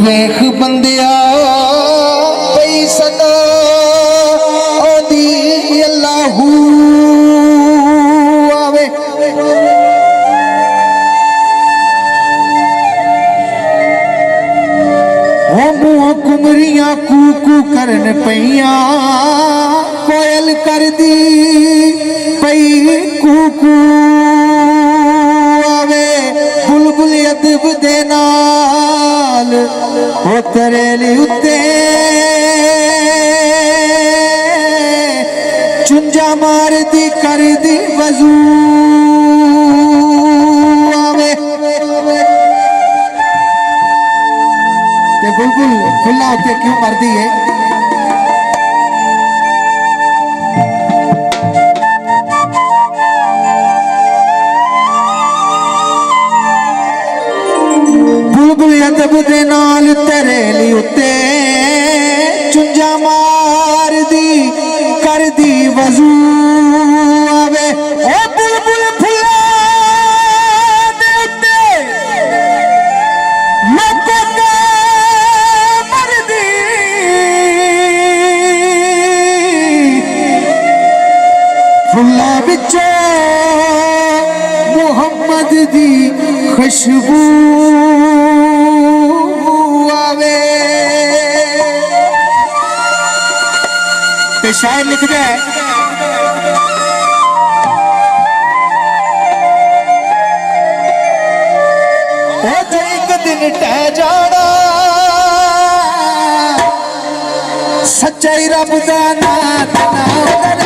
वेख बंदिया पई सदा आंदी अल्लाहू आवे मुँह कुमरियां कूकू करन पईया कोयल कर दी पई कूकू आवे बुलबुल अदब दे नाल ओ तरेली उत्ते चुंजा मार दी कर दी वजू आवे बुलबुल खुला होते क्यों मरती है बुलबुल अदब दे नाल तरेली उत्ते चुंजा मार दी कर दी वजू आवे ओ बुलबुल फुला दे उत्ते फुल्ला बिचो मुहम्मद दी खुशबू आवे ते शायर लिख दे ओ जो एक दिन टह जाना सच्चाई रब दा नाम